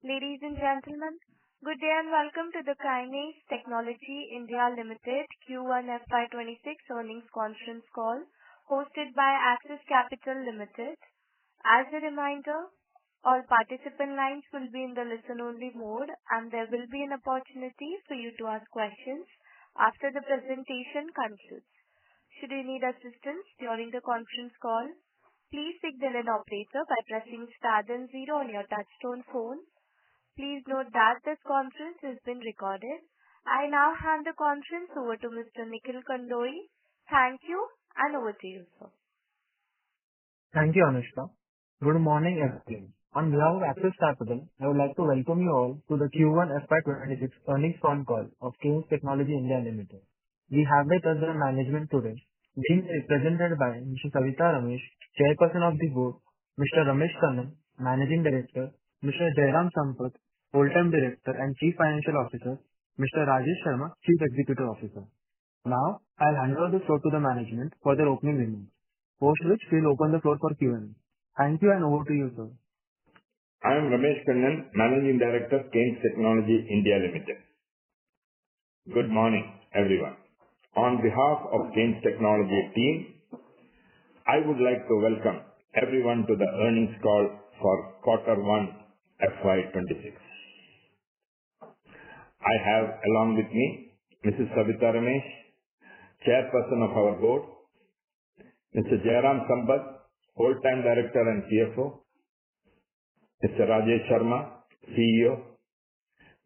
Ladies and gentlemen, good day and welcome to the Kaynes Technology India Limited Q1FY26 earnings conference call hosted by Axis Capital Limited. As a reminder, all participant lines will be in the listen-only mode, and there will be an opportunity for you to ask questions after the presentation concludes. Should you need assistance during the conference call, please signal an operator by pressing star then 0 on your touchtone phone. Please note that this conference is being recorded. I now hand the conference over to Mr. Nikhil Kandoi. Thank you, and over to you, sir. Thank you, Anushka. Good morning, everyone. On behalf of Axis Capital, I would like to welcome you all to the Q1FY26 earnings phone call of Kaynes Technology India Limited. We have with us the management today, being represented by Mr. Savitha Ramesh, Chairperson of the Board, Mr. Ramesh Kannan, Managing Director, Mr. Jairam Sampath, Full-Time Director and Chief Financial Officer, Mr. Rajesh Sharma, Chief Executive Officer. Now, I'll hand over the floor to the management for their opening remarks, post which we'll open the floor for Q&A. Thank you, and over to you, sir. I am Ramesh Kannan, Managing Director, Kaynes Technology India Limited. Good morning, everyone. On behalf of Kaynes Technology team, I would like to welcome everyone to the earnings call for Q1 FY26. I have along with me Mrs. Savitha Ramesh, Chairperson of our Board, Mr. Jairam Sampath, Full-Time Director and CFO, Mr. Rajesh Sharma, CEO,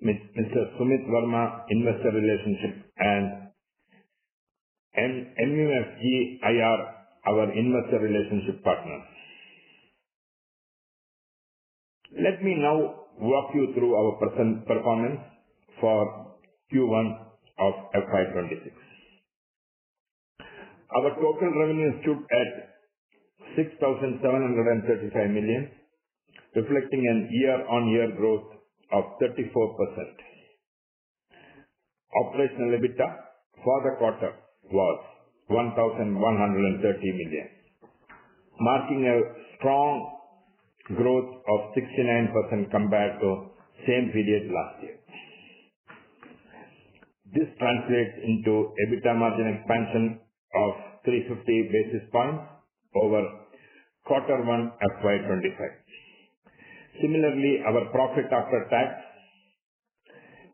Mr. Sumit Verma, Investor Relationship, and MUFG IR, our Investor Relationship partner. Let me now walk you through our performance for Q1 of FY26. Our total revenue stood at 6,735 million, reflecting an year-on-year growth of 34%. Operational EBITDA for the quarter was 1,130 million, marking a strong growth of 69% compared to same period last year. This translates into EBITDA margin expansion of 350 basis points over Q1 FY25. Similarly, our profit after tax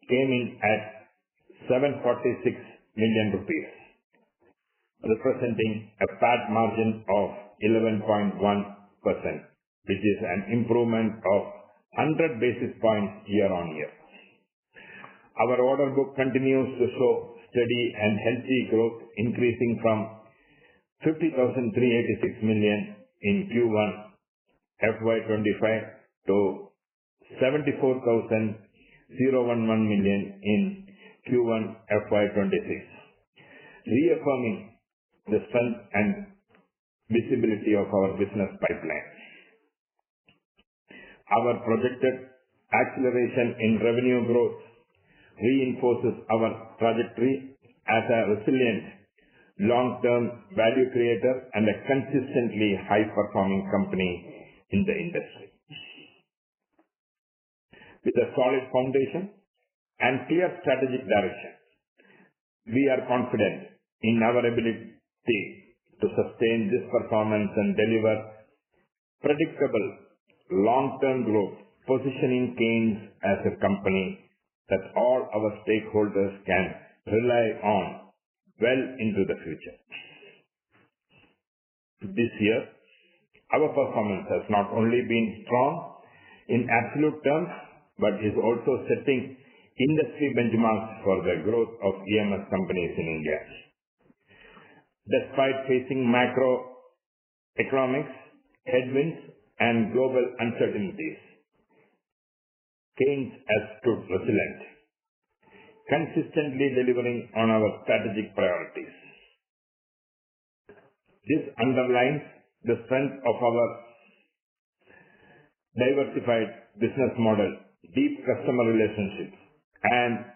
came in at 746 million rupees, representing a PAT margin of 11.1%, which is an improvement of 100 basis points year on year. Our order book continues to show steady and healthy growth, increasing from 50,386 million in Q1 FY25 to 74,011 million in Q1 FY26, reaffirming the strength and visibility of our business pipeline. Our projected acceleration in revenue growth reinforces our trajectory as a resilient long-term value creator and a consistently high-performing company in the industry. With a solid foundation and clear strategic direction, we are confident in our ability to sustain this performance and deliver predictable long-term growth, positioning Kaynes as a company that all our stakeholders can rely on well into the future. This year, our performance has not only been strong in absolute terms, but is also setting industry benchmarks for the growth of EMS companies in India. Despite facing macroeconomics, headwinds, and global uncertainties, Kaynes has stood resilient, consistently delivering on our strategic priorities. This underlines the strength of our diversified business model, deep customer relationships, and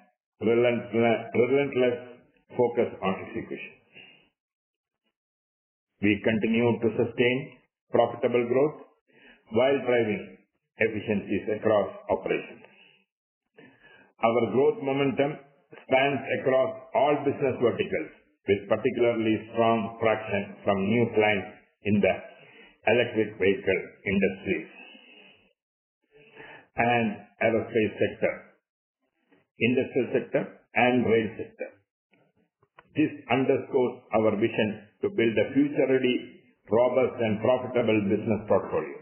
relentless focus on execution. We continue to sustain profitable growth while driving efficiencies across operations. Our growth momentum spans across all business verticals, with particularly strong traction from new clients in the electric vehicle industries and aerospace sector, industrial sector, and rail sector. This underscores our vision to build a future-ready, robust, and profitable business portfolio.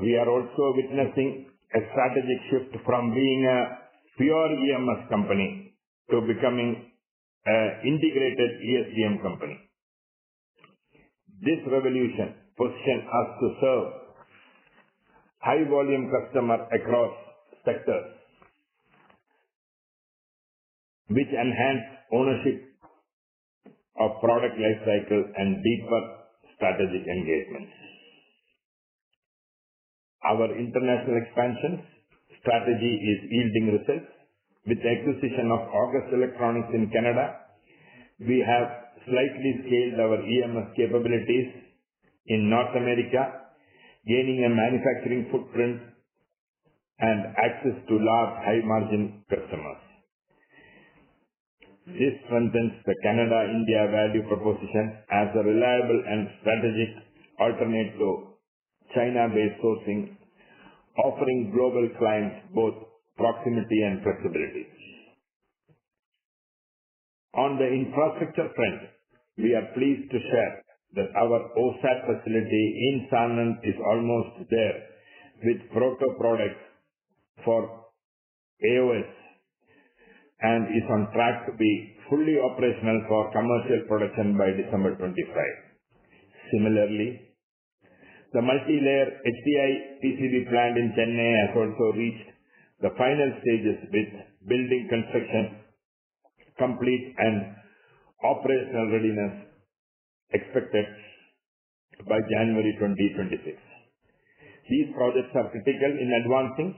We are also witnessing a strategic shift from being a pure EMS company to becoming an integrated ESDM company. This revolution positions us to serve high-volume customers across sectors, which enhance ownership of product life cycle and deeper strategic engagements. Our international expansion strategy is yielding results. With the acquisition of August Electronics in Canada, we have slightly scaled our EMS capabilities in North America, gaining a manufacturing footprint and access to large high-margin customers. This strengthens the Canada-India value proposition as a reliable and strategic alternate to China-based sourcing, offering global clients both proximity and flexibility. On the infrastructure front, we are pleased to share that our OSAT facility in Sanand is almost there with proto products for AOS and is on track to be fully operational for commercial production by December 25. Similarly, the multi-layer HDI PCB plant in Chennai has also reached the final stages with building construction complete and operational readiness expected by January 2026. These projects are critical in advancing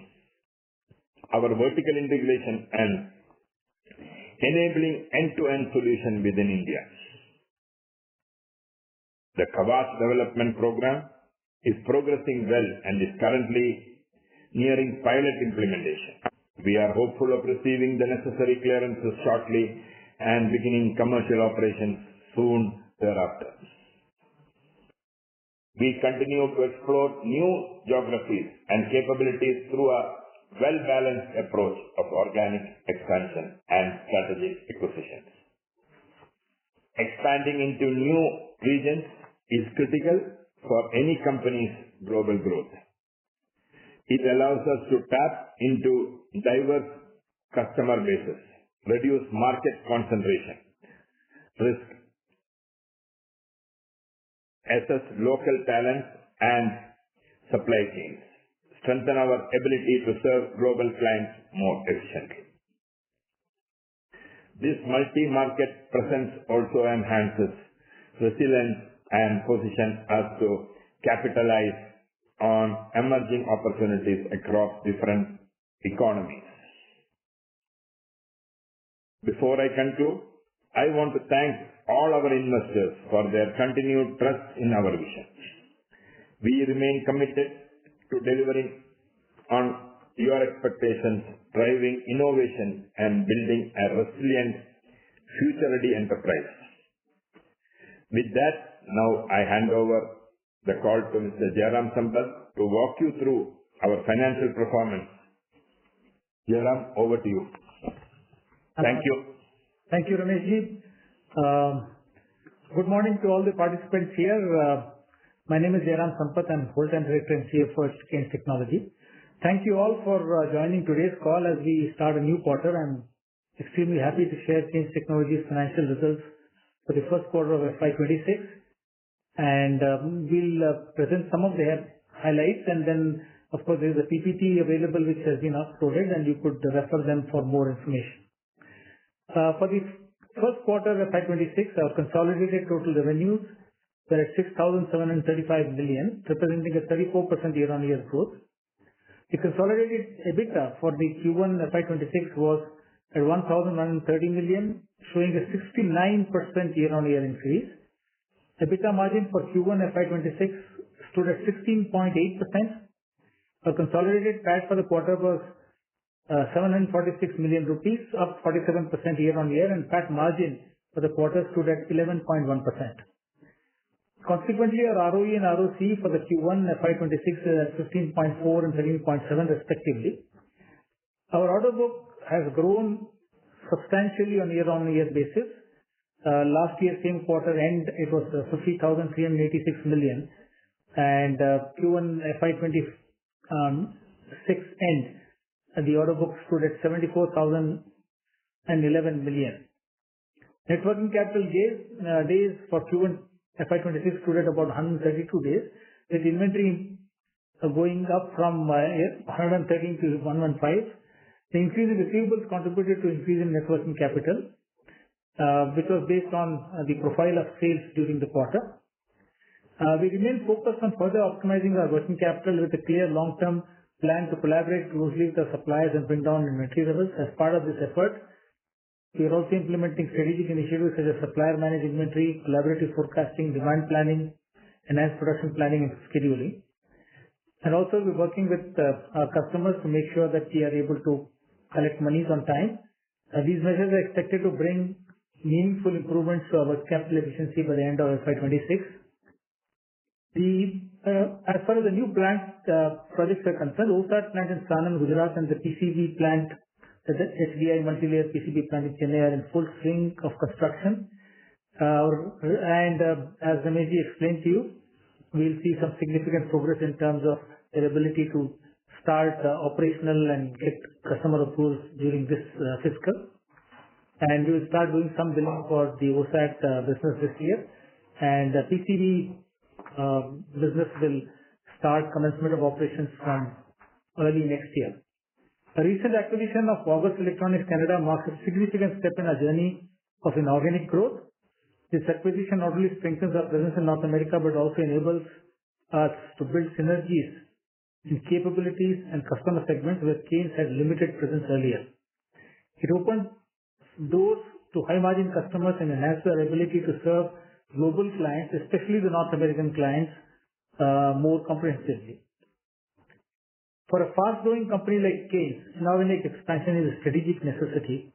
our vertical integration and enabling end-to-end solution within India. The Kavach development program is progressing well and is currently nearing pilot implementation. We are hopeful of receiving the necessary clearances shortly and beginning commercial operations soon thereafter. We continue to explore new geographies and capabilities through a well-balanced approach of organic expansion and strategic acquisitions. Expanding into new regions is critical for any company's global growth. It allows us to tap into diverse customer bases, reduce market concentration risk, assess local talent and supply chains, strengthen our ability to serve global clients more efficiently. This multi-market presence also enhances resilience and positions us to capitalize on emerging opportunities across different economies. Before I conclude, I want to thank all our investors for their continued trust in our vision. We remain committed to delivering on your expectations, driving innovation and building a resilient, future-ready enterprise. With that, now I hand over the call to Mr. Jairam Sampath to walk you through our financial performance. Jairam, over to you. Thank you. Thank you, Rameshji. Good morning to all the participants here. My name is Jairam Sampath. I'm Whole-time Director and CFO at Kaynes Technology. Thank you all for joining today's call as we start a new quarter. I'm extremely happy to share Kaynes Technology's financial results for the first quarter of FY26. And we'll present some of the highlights, and then of course there is a PPT available which has been uploaded and you could refer them for more information. For the first quarter of FY26, our consolidated total revenues were at 6,735 million, representing a 34% year-on-year growth. The consolidated EBITDA for the Q1 FY26 was at 1,130 million, showing a 69% year-on-year increase. EBITDA margin for Q1 FY26 stood at 16.8%. Our consolidated PAT for the quarter was 746 million rupees, up 47% year-on-year, and PAT margin for the quarter stood at 11.1%. Consequently, our ROE and ROC for the Q1FY26 is at 15.4 and 13.7 respectively. Our order book has grown substantially on year-on-year basis. Last year, same quarter end, it was 50,386 million, and Q1FY26 end, the order book stood at 74,011 million. Net working capital days for Q1FY26 stood at about 132 days, with inventory going up from 113 to 115. The increase in receivables contributed to increase in net working capital, which was based on the profile of sales during the quarter. We remain focused on further optimizing our working capital with a clear long-term plan to collaborate closely with our suppliers and bring down inventory levels. As part of this effort, we are also implementing strategic initiatives such as supplier managed inventory, collaborative forecasting, demand planning, enhanced production planning and scheduling. And also we're working with our customers to make sure that we are able to collect monies on time. These measures are expected to bring meaningful improvements to our working capital efficiency by the end of FY26. As far as the new plant projects are concerned, OSAT plant in Sanand, Gujarat, and the PCB plant, the HDI multi-layer PCB plant in Chennai are in full swing of construction. And as Ramesh explained to you, we'll see some significant progress in terms of their ability to start operational and get customer approvals during this fiscal. And we will start doing some billing for the OSAT business this year. And the PCB business will start commencement of operations from early next year. A recent acquisition of August Electronics Canada marks a significant step in our journey of inorganic growth. This acquisition not only strengthens our presence in North America, but also enables us to build synergies in capabilities and customer segments where Kaynes had limited presence earlier. It opened doors to high-margin customers and enhanced our ability to serve global clients, especially the North American clients, more comprehensively. For a fast-growing company like Kaynes, inorganic expansion is a strategic necessity,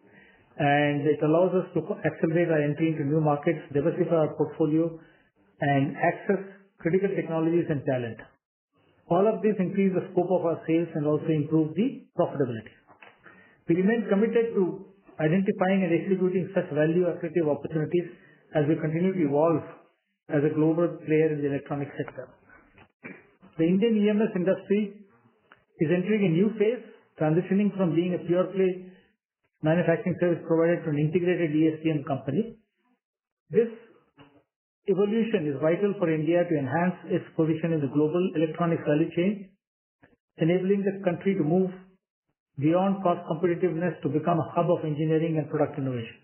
and it allows us to accelerate our entry into new markets, diversify our portfolio, and access critical technologies and talent. All of this increase the scope of our sales and also improve the profitability. We remain committed to identifying and executing such value-accretive opportunities as we continue to evolve as a global player in the electronic sector. The Indian EMS industry is entering a new phase, transitioning from being a pure-play manufacturing service provider to an integrated ESDM company. This evolution is vital for India to enhance its position in the global electronics value chain, enabling the country to move beyond cost competitiveness to become a hub of engineering and product innovation.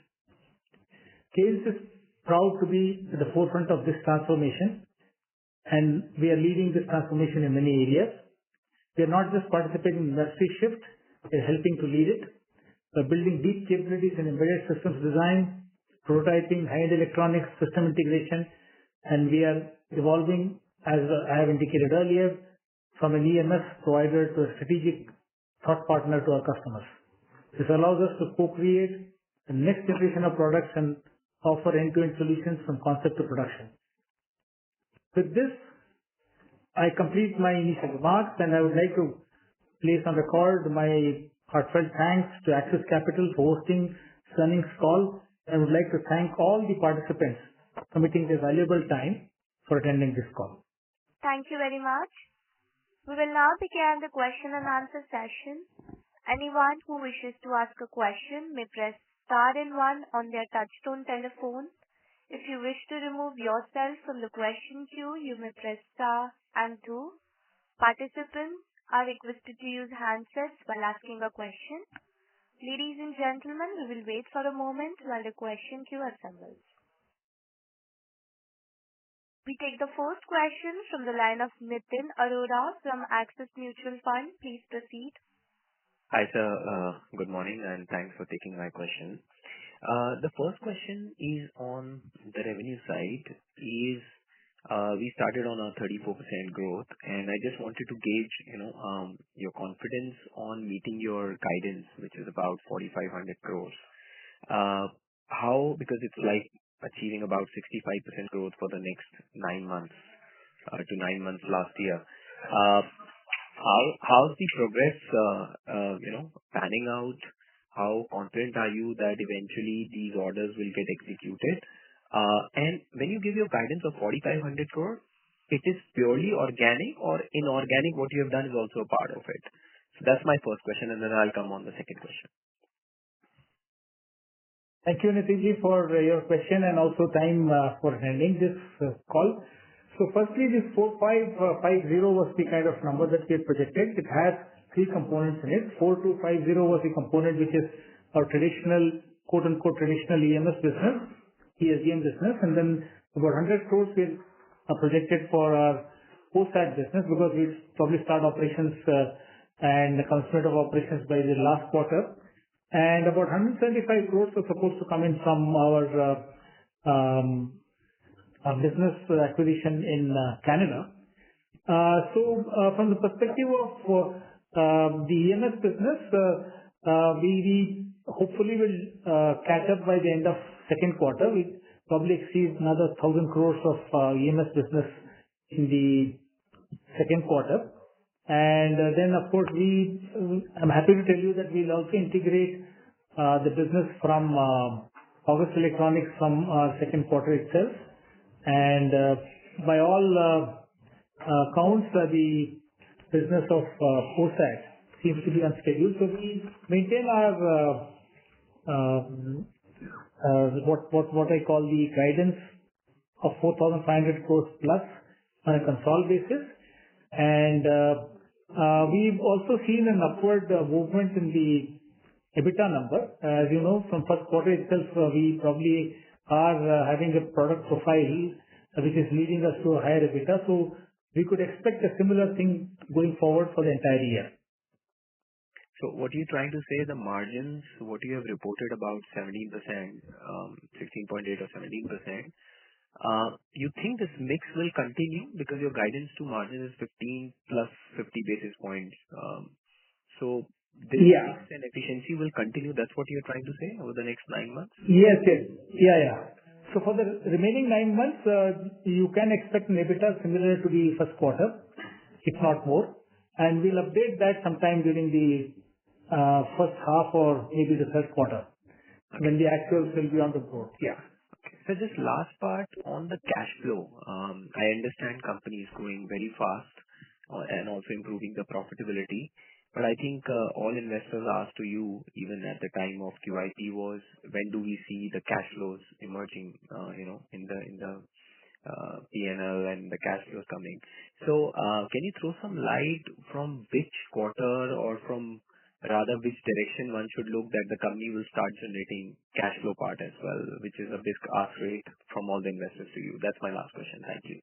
Kaynes is proud to be at the forefront of this transformation, and we are leading this transformation in many areas. We are not just participating in industry shift, we are helping to lead it. We are building deep capabilities in embedded systems design, prototyping, high-end electronics, system integration, and we are evolving, as I have indicated earlier, from an EMS provider to a strategic thought partner to our customers. This allows us to co-create the next generation of products and offer end-to-end solutions from concept to production. With this, I complete my initial remarks, and I would like to place on record my heartfelt thanks to Axis Capital for hosting this earnings call. I would like to thank all the participants committing their valuable time for attending this call. Thank you very much. We will now begin the question and answer session. Anyone who wishes to ask a question may press star and 1 on their touchtone telephone. If you wish to remove yourself from the question queue, you may press star and 2. Participants are requested to use handsets while asking a question. Ladies and gentlemen, we will wait for a moment while the question queue assembles. We take the first question from the line of Nitin Arora from Axis Mutual Fund. Please proceed. Hi, sir. Good morning, and thanks for taking my question. The first question is on the revenue side. We started on a 34% growth, and I just wanted to gauge, your confidence on meeting your guidance, which is about 4,500 crores. Because it's like achieving about 65% growth for the next 9 months to 9 months last year. How's the progress, panning out? How confident are you that eventually these orders will get executed? And when you give your guidance of 4,500 crore, it is purely organic or inorganic? What you have done is also a part of it. So that's my first question, and then I'll come on the second question. Thank you, Nitinji, for your question and also time for attending this call. So firstly, this 4,550 was the kind of number that we had projected. It has three components in it. 4,250 was the component which is our traditional, quote-unquote, traditional EMS business, ESDM business, and then about 100 crores we projected for our post-SAT business, because we'll probably start operations and the commencement of operations by the last quarter. And about 175 crores was supposed to come in from our business acquisition in Canada. From the perspective of the EMS business, we hopefully will catch up by the end of second quarter. We probably exceed another 1,000 crores of EMS business in the second quarter. And then, of course, I'm happy to tell you that we'll also integrate the business from August Electronics from our second quarter itself. And by all counts, the business of POSAT seems to be on schedule. So we maintain our what I call the guidance of 4,500 crores plus on a consolidated basis. And we've also seen an upward movement in the EBITDA number. As you know, from first quarter itself, we probably are having a product profile which is leading us to a higher EBITDA. So we could expect a similar thing going forward for the entire year. So what are you trying to say? The margins, what you have reported about 17%, 16.8 or 17%, you think this mix will continue because your guidance to margin is 15 plus 50 basis points. So this mix and efficiency will continue. That's what you're trying to say over the next 9 months? Yes. Yeah. So for the remaining 9 months, you can expect an EBITDA similar to the first quarter, if not more. And we'll update that sometime during the first half or maybe the third quarter, when the actuals will be on the board. Yeah. Okay. So just last part on the cash flow. I understand company is growing very fast and also improving the profitability. But I think all investors asked to you, even at the time of QIP, was when do we see the cash flows emerging, in the P&L and the cash flows coming. So can you throw some light from which quarter or from rather which direction one should look that the company will start generating cash flow part as well, which is a big ask rate from all the investors to you? That's my last question. Thank you.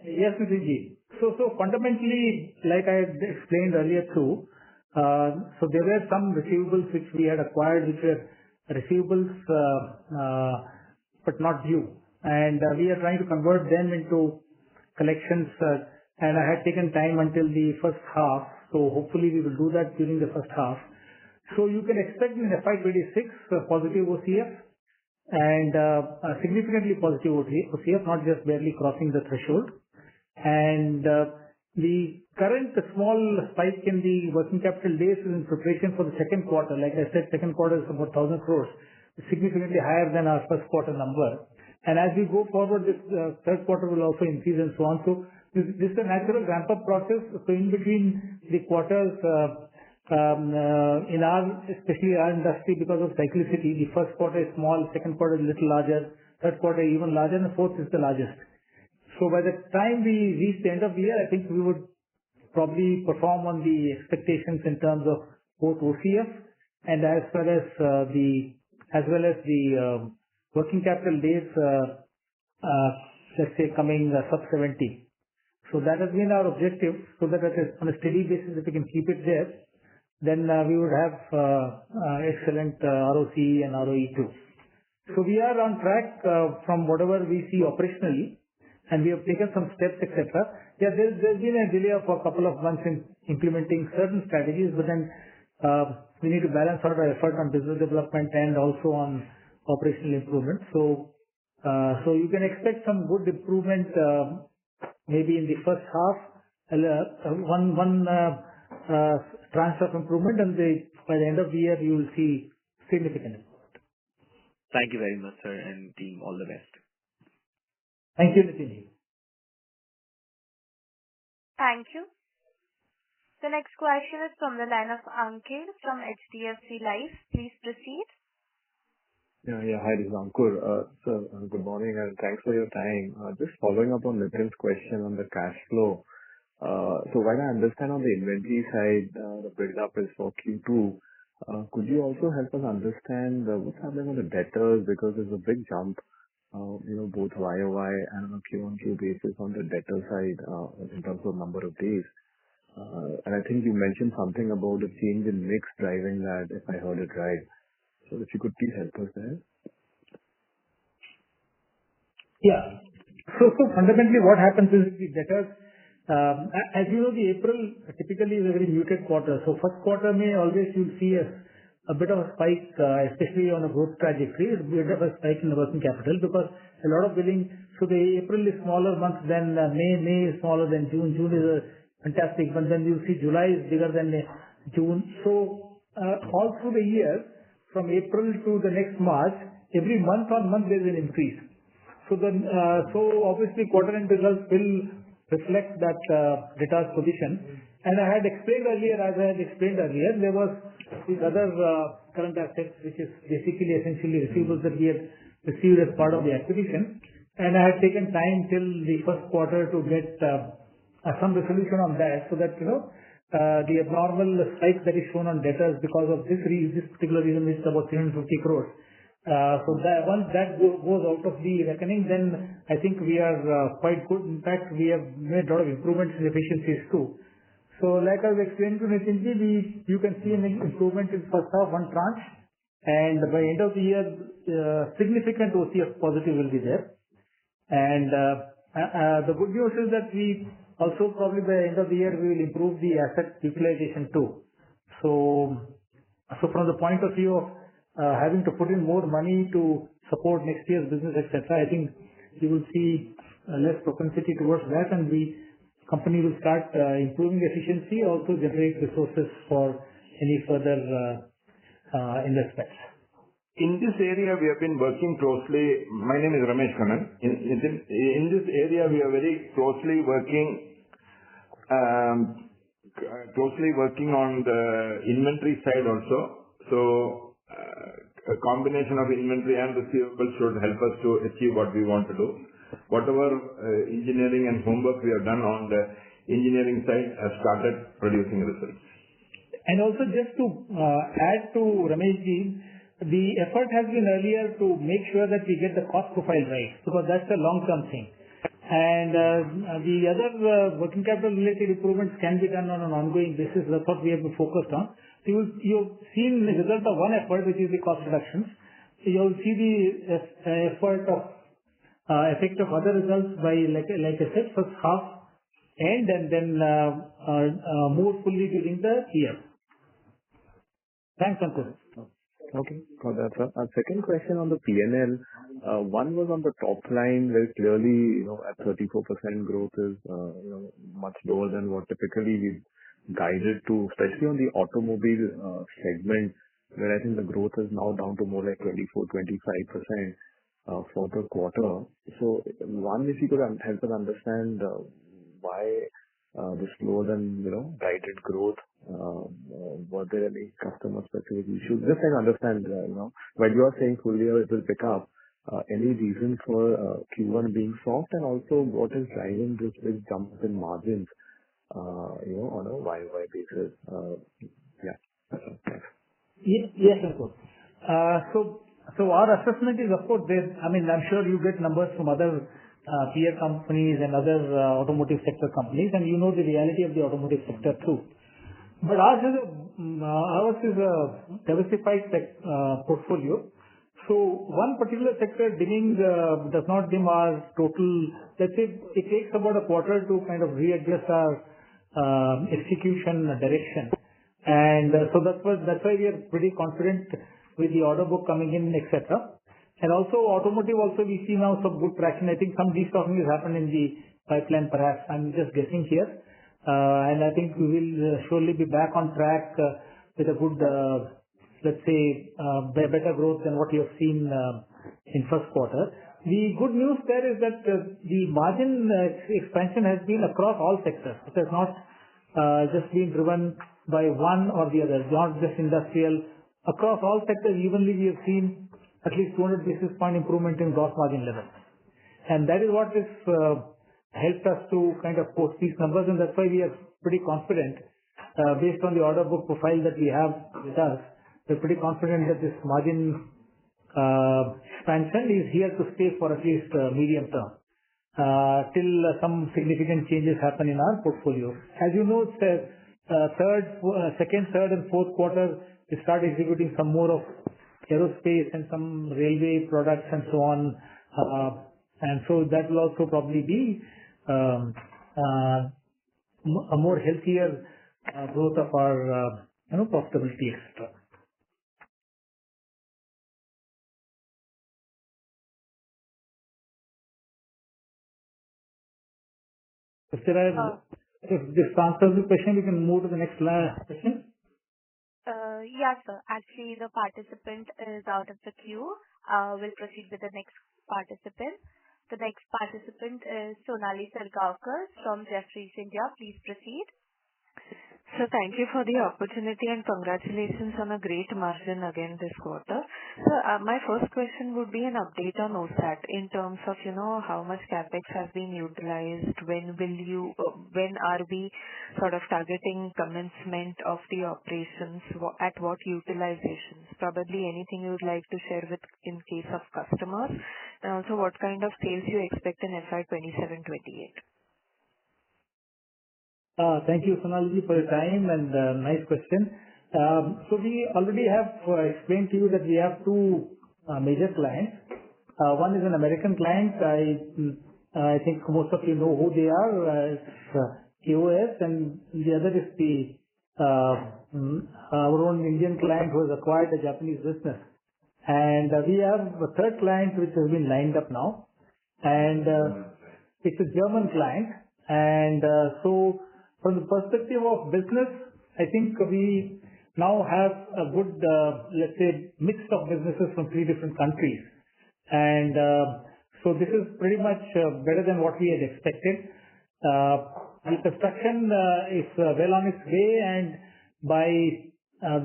Yes, Nitinji. So fundamentally, like I had explained earlier too, so there were some receivables which we had acquired, which were receivables but not due. And we are trying to convert them into collections. And I had taken time until the first half. So hopefully we will do that during the first half. So you can expect in FY26 positive OCF and a significantly positive OCF, not just barely crossing the threshold. And the current small spike in the working capital days is in preparation for the second quarter. Like I said, second quarter is about 1,000 crores, significantly higher than our first quarter number. And as we go forward, this third quarter will also increase and so on. So this is a natural ramp-up process. So in between the quarters, in especially our industry, because of cyclicity, the first quarter is small, second quarter is a little larger, third quarter even larger, and the fourth is the largest. So by the time we reach the end of the year, I think we would probably perform on the expectations in terms of both OCF and as well as the working capital days, let's say coming sub 70. So that has been our objective, so that on a steady basis, if we can keep it there, then we would have excellent ROC and ROE too. So we are on track from whatever we see operationally, and we have taken some steps, etc. Yeah, there's been a delay of a couple of months in implementing certain strategies, but then we need to balance out our effort on business development and also on operational improvement. So you can expect some good improvement maybe in the first half, one tranche of improvement, and by the end of the year you will see significant improvement. Thank you very much, sir, and team. All the best. Thank you, Nitin. Thank you. The next question is from the line of Ankit from HDFC Life. Please proceed. Yeah. Hi, this is Ankur. Sir, good morning and thanks for your time. Just following up on Nitin's question on the cash flow. So while I understand on the inventory side, the build-up is for Q2, could you also help us understand what's happening on the debtors? Because there's a big jump, both YOY and on a Q1Q basis on the debtor side in terms of number of days. And I think you mentioned something about a change in mix driving that, if I heard it right. So if you could please help us there. Yeah. So fundamentally what happens is the debtors, as you know, the April typically is a very muted quarter. So first quarter may always you'll see a bit of a spike, especially on a growth trajectory, a bit of a spike in the working capital because a lot of billing. So the April is smaller month than May is smaller than June. June is a fantastic, but then you see July is bigger than June. So all through the year, from April to the next March, every month on month there is an increase. So obviously quarter end results will reflect that debtors position. And I had explained earlier, there was these other current assets, which is basically essentially receivables that we had received as part of the acquisition. And I had taken time till the first quarter to get some resolution on that, so that the abnormal spike that is shown on debtors because of this particular reason, which is about 350 crores. So that once that goes out of the reckoning, then I think we are quite good. In fact, we have made a lot of improvements in efficiencies too. So like I was explaining to Nitinji, you can see an improvement in first half, one tranche, and by end of the year, significant OCF positive will be there. And the good news is that we also probably by the end of the year we will improve the asset utilization too. So from the point of view of having to put in more money to support next year's business, etc., I think you will see less propensity towards that, and the company will start improving efficiency, also generate resources for any further investments. In this area, we have been working closely. My name is Ramesh Kannan. In this area, we are very closely working on the inventory side also. So a combination of inventory and receivables should help us to achieve what we want to do. Whatever engineering and homework we have done on the engineering side has started producing results. And also just to add to Rameshji, the effort has been earlier to make sure that we get the cost profile right, because that's a long-term thing. And the other working capital related improvements can be done on an ongoing basis. That's what we have been focused on. So you've seen the result of one effort, which is the cost reductions. So you'll see the effect of other results by, like I said, first half and then more fully during the year. Thanks, Ankur. Okay, got that, sir. Second question on the P&L. One was on the top line, where clearly, at 34% growth is, much lower than what typically we guided to, especially on the automobile segment, where I think the growth is now down to more like 24-25% for the quarter. So one, if you could help us understand why this lower than guided growth. Were there any customer specific issues? Just trying to understand, while you are saying full year it will pick up, any reason for Q1 being soft, and also what is driving this big jump in margins, on a YOY basis? Thanks. Yes, of course. So our assessment is, of course, I'm sure you get numbers from other peer companies and other automotive sector companies, and you know the reality of the automotive sector too. But ours is a diversified portfolio. One particular sector dimming does not dim our total. Let's say it takes about a quarter to kind of readjust our execution direction. And so that's why we are pretty confident with the order book coming in, etc. And also automotive also we see now some good traction. I think some destocking has happened in the pipeline perhaps. I'm just guessing here. And I think we will surely be back on track with a good, let's say, better growth than what you have seen in first quarter. The good news there is that the margin expansion has been across all sectors. It has not just been driven by one or the other, not just industrial. Across all sectors evenly we have seen at least 200 basis point improvement in gross margin levels. And that is what has helped us to kind of post these numbers, and that's why we are pretty confident based on the order book profile that we have with us. We're pretty confident that this margin expansion is here to stay for at least medium term till some significant changes happen in our portfolio. As you know, second, third, and fourth quarter we start executing some more of aerospace and some railway products and so on, and so that will also probably be a more healthier growth of our profitability, etc. If this answers the question, we can move to the next question. Yes, sir. Actually, the participant is out of the queue. We'll proceed with the next participant. The next participant is Sonali Salgaonkar from Jefferies India. Please proceed. So thank you for the opportunity and congratulations on a great margin again this quarter. So my first question would be an update on OSAT in terms of, how much CapEx has been utilized, when are we sort of targeting commencement of the operations, at what utilizations, probably anything you would like to share with in case of customers, and also what kind of sales you expect in FY27-28. Thank you, Sonali, for your time and nice question. So we already have explained to you that we have two major clients. One is an American client. I think most of you know who they are. It's KOS, and the other is our own Indian client who has acquired a Japanese business. And we have a third client which has been lined up now, and it's a German client. And so from the perspective of business, I think we now have a good, let's say, mix of businesses from three different countries. And so this is pretty much better than what we had expected. The construction is well on its way, and by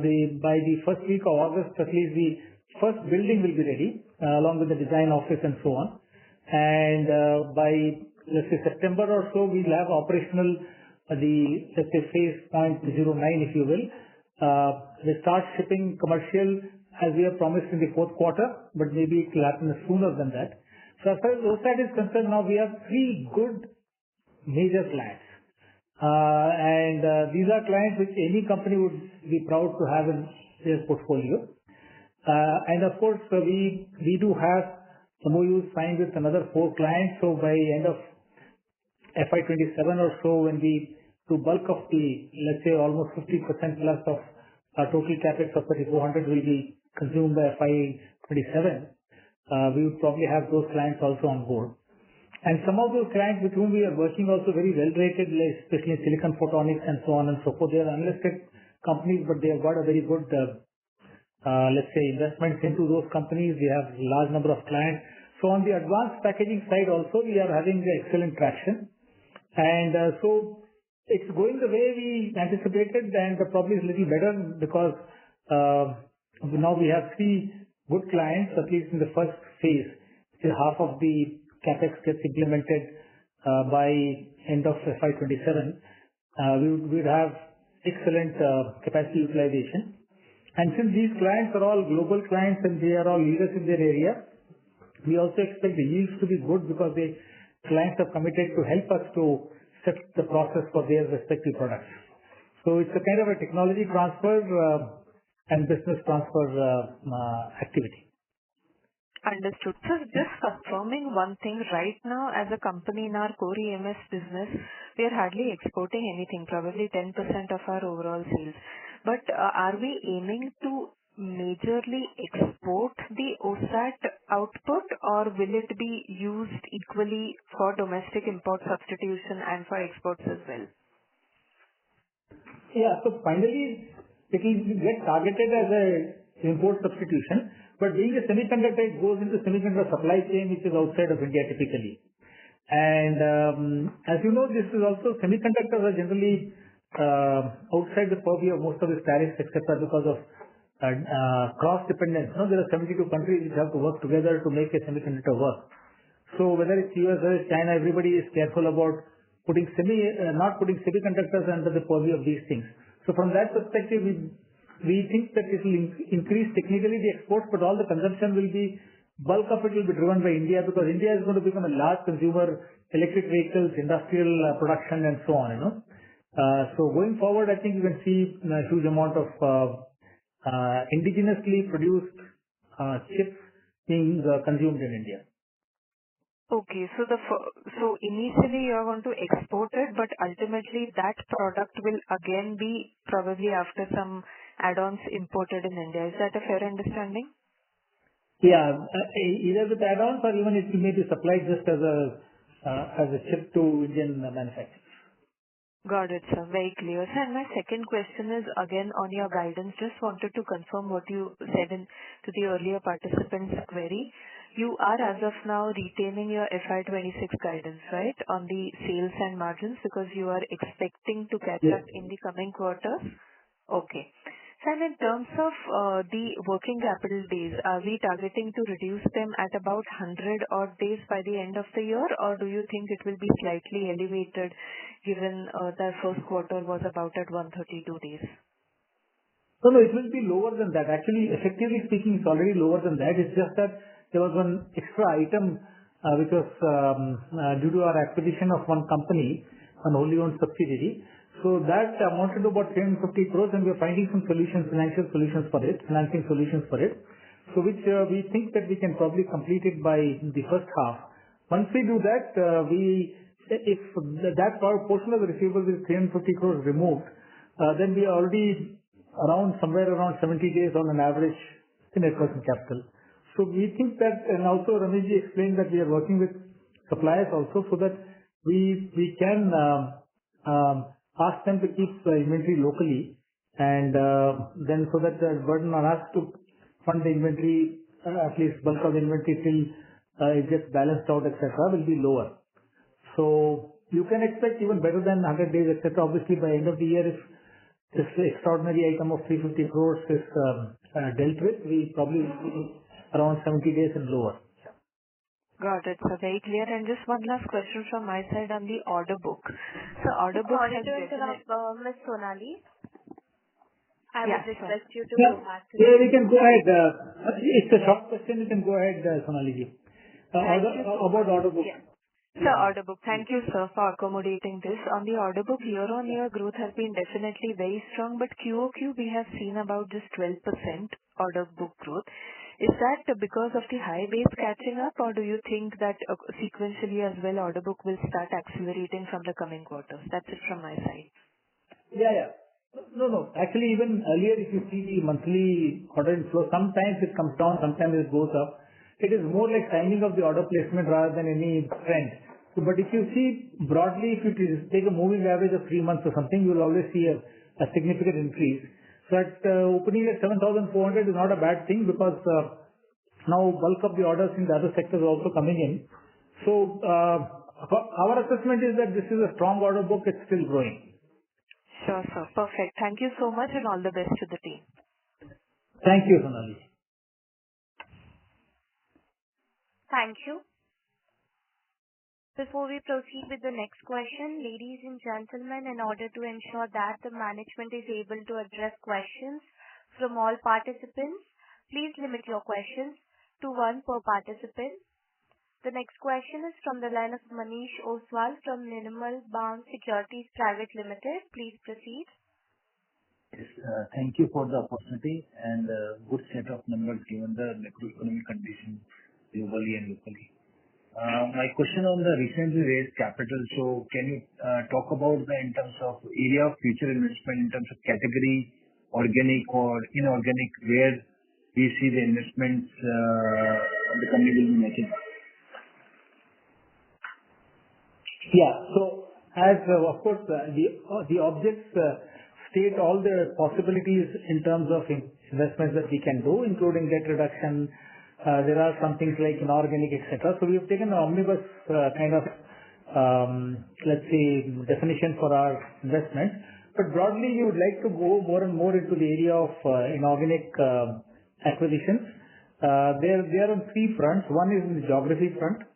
the first week of August, at least the first building will be ready, along with the design office and so on. And by, let's say, September or so, we'll have operational let's say phase 0.09, if you will. They start shipping commercial as we have promised in the fourth quarter, but maybe it will happen sooner than that. So as far as OSAT is concerned, now we have three good major clients. And these are clients which any company would be proud to have in their portfolio. And of course, we do have MOUs signed with another 4 clients. So by end of FY27 or so, when we do bulk of the, let's say, almost 50% plus of our total capex of 3,400 will be consumed by FY27, we would probably have those clients also on board. And some of those clients with whom we are working also very well rated, especially silicon photonics and so on and so forth. They are unlisted companies, but they have got a very good, let's say, investments into those companies. We have a large number of clients. So on the advanced packaging side also, we are having excellent traction. And so it's going the way we anticipated, and probably is a little better because now we have 3 good clients, at least in the first phase. Half of the capex gets implemented by end of FY27. We would have excellent capacity utilization. And since these clients are all global clients and they are all leaders in their area, we also expect the yields to be good because the clients have committed to help us to set the process for their respective products. So it's a kind of a technology transfer and business transfer activity. Understood. So just confirming one thing, right now as a company in our core EMS business, we are hardly exporting anything, probably 10% of our overall sales. But are we aiming to majorly export the OSAT output, or will it be used equally for domestic import substitution and for exports as well? Yeah. So finally, it will get targeted as a import substitution, but being a semiconductor, it goes into semiconductor supply chain, which is outside of India typically. And as you know, this is also semiconductors are generally outside the purview of most of these tariffs, etc., because of cross dependence. There are 72 countries which have to work together to make a semiconductor work. So whether it's US or it's China, everybody is careful about not putting semiconductors under the purview of these things. So from that perspective, we think that it will increase technically the exports, but all the consumption will be, bulk of it will be driven by India, because India is going to become a large consumer, electric vehicles, industrial production, and so on. So going forward, I think you can see a huge amount of indigenously produced chips being consumed in India. Okay. So initially you are going to export it, but ultimately that product will again be probably after some add-ons imported in India. Is that a fair understanding? Yeah. Either with add-ons or even it may be supplied just as a chip to Indian manufacturers. Got it, sir. Very clear. Sir, and my second question is again on your guidance. Just wanted to confirm what you said to the earlier participant's query. You are, as of now, retaining your FY26 guidance, right, on the sales and margins, because you are expecting to catch up in the coming quarters? Okay. So in terms of the working capital days, are we targeting to reduce them at about 100 odd days by the end of the year, or do you think it will be slightly elevated given the first quarter was about at 132 days? No, it will be lower than that. Actually, effectively speaking, it's already lower than that. It's just that there was one extra item which was due to our acquisition of one company, an wholly owned subsidiary. So that amounted to about 350 crores, and we are finding some solutions, financing solutions for it. So which we think that we can probably complete it by the first half. Once we do that, if that portion of the receivables is 350 crores removed, then we are already somewhere around 70 days on an average in net working capital. So we think that, and also Rameshji explained that we are working with suppliers also so that we can ask them to keep inventory locally, and then so that the burden on us to fund the inventory, at least bulk of the inventory till it gets balanced out, etc., will be lower. So you can expect even better than 100 days, etc. Obviously, by end of the year, if this extraordinary item of 350 crores is dealt with, we probably will be around 70 days and lower. Got it. So very clear. And just one last question from my side on the order book. So order book has Ms. Sonali, I would request you to go back to we can go ahead. It's a short question. You can go ahead, Sonali ji. About order book. Yeah. So order book. Thank you, sir, for accommodating this. On the order book, year-on-year growth has been definitely very strong, but QOQ we have seen about just 12% order book growth. Is that because of the high base catching up, or do you think that sequentially as well order book will start accelerating from the coming quarters? That's it from my side. Yeah. No. Actually, even earlier, if you see the monthly order inflow, sometimes it comes down, sometimes it goes up. It is more like timing of the order placement rather than any trend. But if you see broadly, if you take a moving average of 3 months or something, you will always see a significant increase. So at opening at 7,400 is not a bad thing, because now bulk of the orders in the other sectors are also coming in. So our assessment is that this is a strong order book. It's still growing. Sure, sir. Perfect. Thank you so much, and all the best to the team. Thank you, Sonali. Thank you. Before we proceed with the next question, ladies and gentlemen, in order to ensure that the management is able to address questions from all participants, please limit your questions to one per participant. The next question is from the line of Manish Oswal from Nirmal Bang Securities Private Limited. Please proceed. Yes, thank you for the opportunity and good set of numbers given the macroeconomic conditions globally and locally. My question on the recently raised capital. So can you talk about in terms of area of future investment, in terms of category, organic or inorganic, where we see the investments the company will be making? Yeah. So as of course, the objects state all the possibilities in terms of investments that we can do, including debt reduction. There are some things like inorganic, etc. So we have taken an omnibus kind of, let's say, definition for our investments. But broadly, we would like to go more and more into the area of inorganic acquisitions. They are on three fronts. One is in the geography front.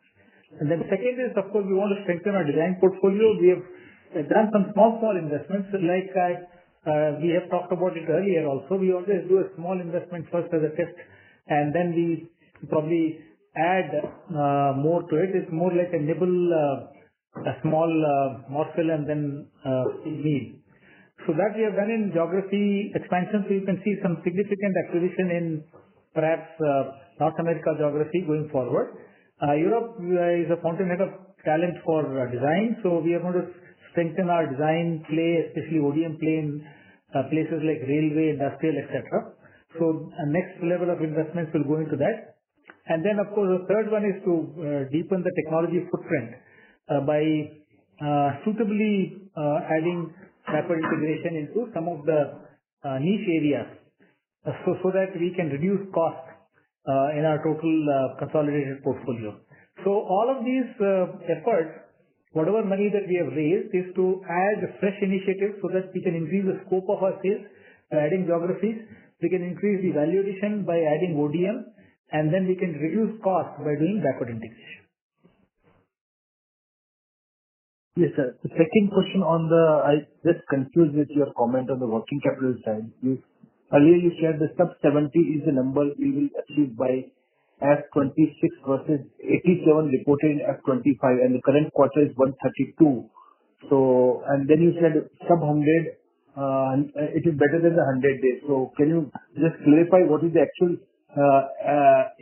And then second is, of course, we want to strengthen our design portfolio. We have done some small investments. Like we have talked about it earlier also. We always do a small investment first as a test, and then we probably add more to it. It's more like a nibble, a small morsel, and then meal. So that we have done in geography expansion. So you can see some significant acquisition in perhaps North America geography going forward. Europe is a fountainhead of talent for design. So we are going to strengthen our design play, especially ODM play in places like railway, industrial, etc. So next level of investments will go into that. And then, of course, the third one is to deepen the technology footprint by suitably adding backward integration into some of the niche areas so that we can reduce cost in our total consolidated portfolio. So all of these efforts, whatever money that we have raised, is to add fresh initiatives so that we can increase the scope of our sales by adding geographies. We can increase the value addition by adding ODM, and then we can reduce cost by doing backward integration. Yes, sir. The second question I just confused with your comment on the working capital side. Earlier you shared the sub 70 is the number we will achieve by F26 versus 87 reported in F25, and the current quarter is 132. So, and then you said sub 100, it is better than the 100 days. So can you just clarify what is the actual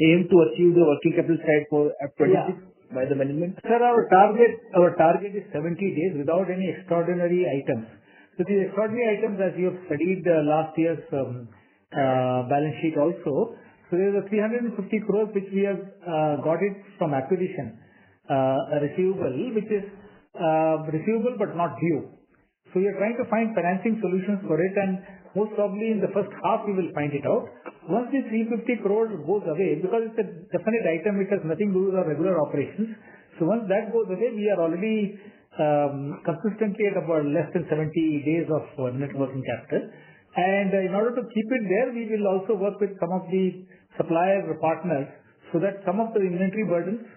aim to achieve the working capital side for F26 by the management? Sir, our target is 70 days without any extraordinary items. So these extraordinary items, as you have studied last year's balance sheet also, so there is a 350 crores which we have got it from acquisition, a receivable which is receivable but not due. So we are trying to find financing solutions for it, and most probably in the first half we will find it out. Once the 350 crores goes away, because it's a definite item, it has nothing to do with our regular operations. So once that goes away, we are already consistently at about less than 70 days of net working capital. And in order to keep it there, we will also work with some of the supplier partners so that some of the inventory burdens,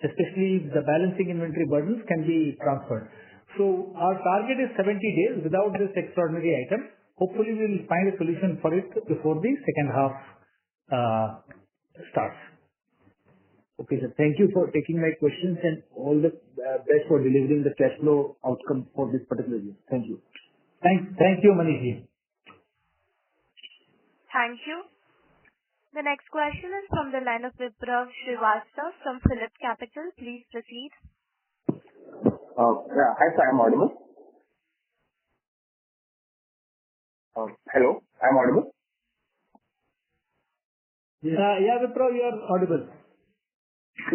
especially the balancing inventory burdens, can be transferred. So our target is 70 days without this extraordinary item. Hopefully we will find a solution for it before the second half starts. Okay, sir. Thank you for taking my questions, and all the best for delivering the cash flow outcome for this particular year. Thank you. Thank you, Manish. Thank you. The next question is from the line of Viprav Srivastava from Phillip Capital. Please proceed. Hi, sir. I'm audible. Hello, I'm audible. Yeah, Viprav, you are audible.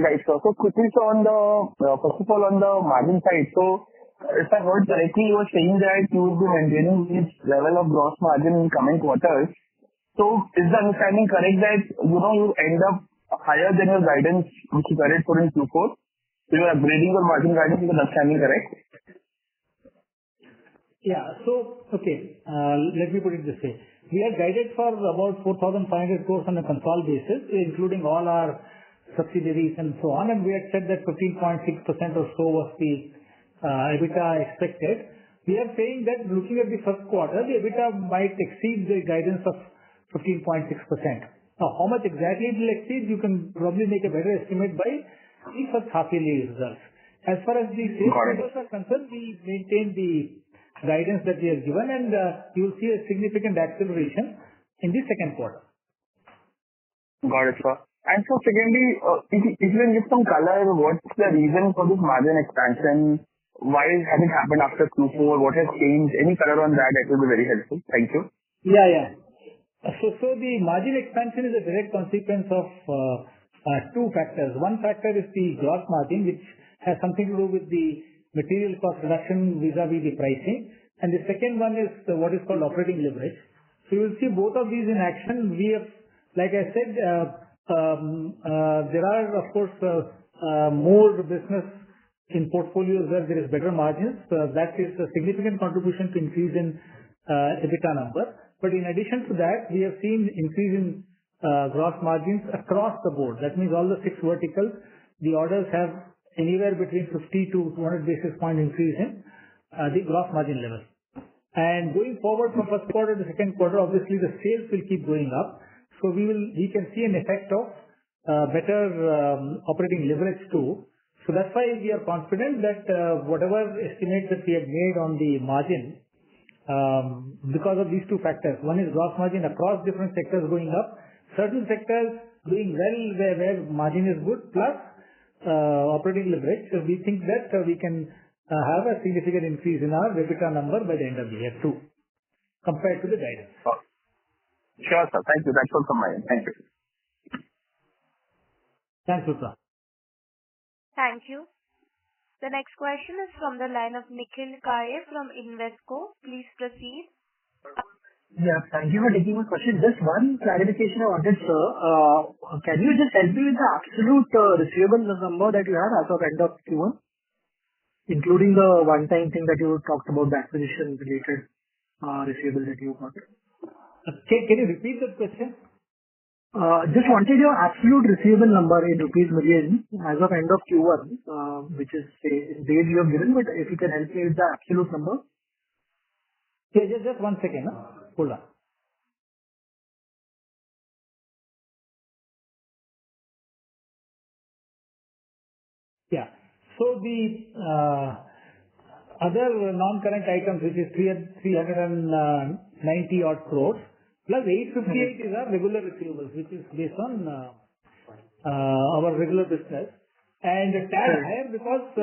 Right. So quickly, on the first of all, on the margin side, so if I heard correctly, you were saying that you will be maintaining this level of gross margin in coming quarters. So is the understanding correct that you end up higher than your guidance which you carried for in Q4? So you are upgrading your margin guidance. Is the understanding correct? Yeah. So okay, let me put it this way. We are guided for about 4,500 crores on a consolidated basis, including all our subsidiaries and so on, and we had said that 15.6% or so was the EBITDA expected. We are saying that looking at the first quarter, the EBITDA might exceed the guidance of 15.6%. Now, how much exactly it will exceed, you can probably make a better estimate by the first half-yearly results. As far as the sales numbers are concerned, we maintain the guidance that we have given, and you will see a significant acceleration in the second quarter. Got it, sir. And so secondly, if you can give some color, what's the reason for this margin expansion? Why has it happened after Q4? What has changed? Any color on that will be very helpful. Thank you. Yeah. So the margin expansion is a direct consequence of two factors. One factor is the gross margin, which has something to do with the material cost reduction vis-a-vis the pricing. And the second one is what is called operating leverage. So you will see both of these in action. We have, like I said, there are, of course, more business in portfolios where there is better margins. That is a significant contribution to increase in EBITDA number. But in addition to that, we have seen increase in gross margins across the board. That means all the 6 verticals, the orders have anywhere between 50 to 200 basis point increase in the gross margin level. And going forward from first quarter to second quarter, obviously the sales will keep going up. So we can see an effect of better operating leverage too. So that's why we are confident that whatever estimates that we have made on the margin, because of these two factors. One is gross margin across different sectors going up. Certain sectors doing well where margin is good, plus operating leverage. So we think that we can have a significant increase in our EBITDA number by the end of the year too, compared to the guidance. Sure, sir. Thank you. That's all from my end. Thank you. Thanks, Rudra. Thank you. The next question is from the line of Nikhil Kale from Invesco. Please proceed. Yeah, thank you for taking my question. Just one clarification I wanted, sir. Can you just help me with the absolute receivable number that you have as of end of Q1, including the one-time thing that you talked about, the acquisition-related receivable that you got? Can you repeat that question? Just wanted your absolute receivable number in rupees million as of end of Q1, which is say days you have given, but if you can help me with the absolute number. Yeah, just 1 second. Hold on. Yeah. So the other non-current items, which is 390 odd crores, plus 858 is our regular receivables, which is based on our regular business. And a tad higher because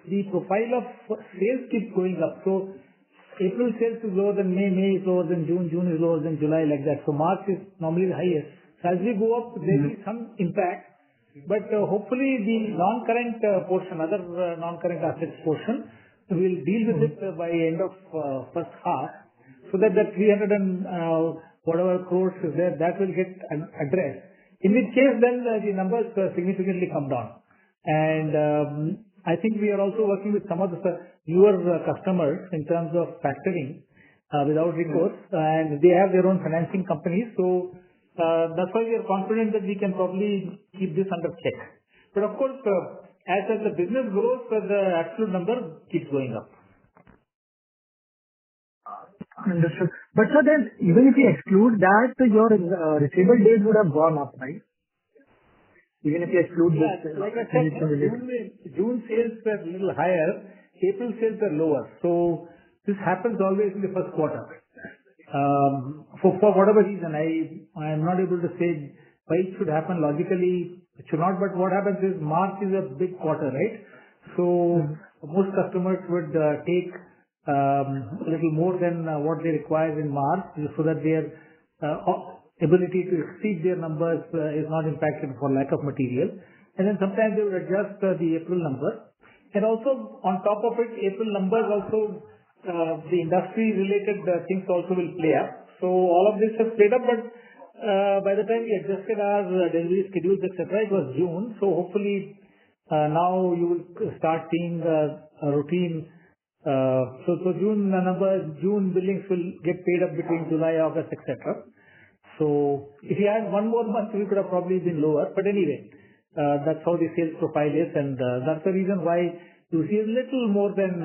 the profile of sales keeps going up. So April sales is lower than May is lower than June is lower than July, like that. So March is normally the highest. So as we go up, there will be some impact. But hopefully the non-current portion, other non-current assets portion, we'll deal with it by end of first half, so that the 300 and whatever crores is there, that will get addressed. In which case then the numbers significantly come down. And I think we are also working with some of the newer customers in terms of factoring without recourse, and they have their own financing companies. So that's why we are confident that we can probably keep this under check. But of course, as the business grows, the absolute number keeps going up. Understood. But sir, then even if you exclude that, your receivable days would have gone up, right? Even if you exclude this. Like I said, June sales were a little higher, April sales are lower. So this happens always in the first quarter. For whatever reason, I am not able to say why it should happen logically. It should not, but what happens is March is a big quarter, right? So most customers would take a little more than what they require in March, so that their ability to exceed their numbers is not impacted for lack of material. And then sometimes they would adjust the April number. And also on top of it, April numbers also, the industry related things also will play up. So all of this has played up, but by the time we adjusted our delivery schedules, etc., it was June. So hopefully now you will start seeing a routine. So June numbers, June billings will get paid up between July, August, etc. So if you had one more month, we could have probably been lower. But anyway, that's how the sales profile is, and that's the reason why you see a little more than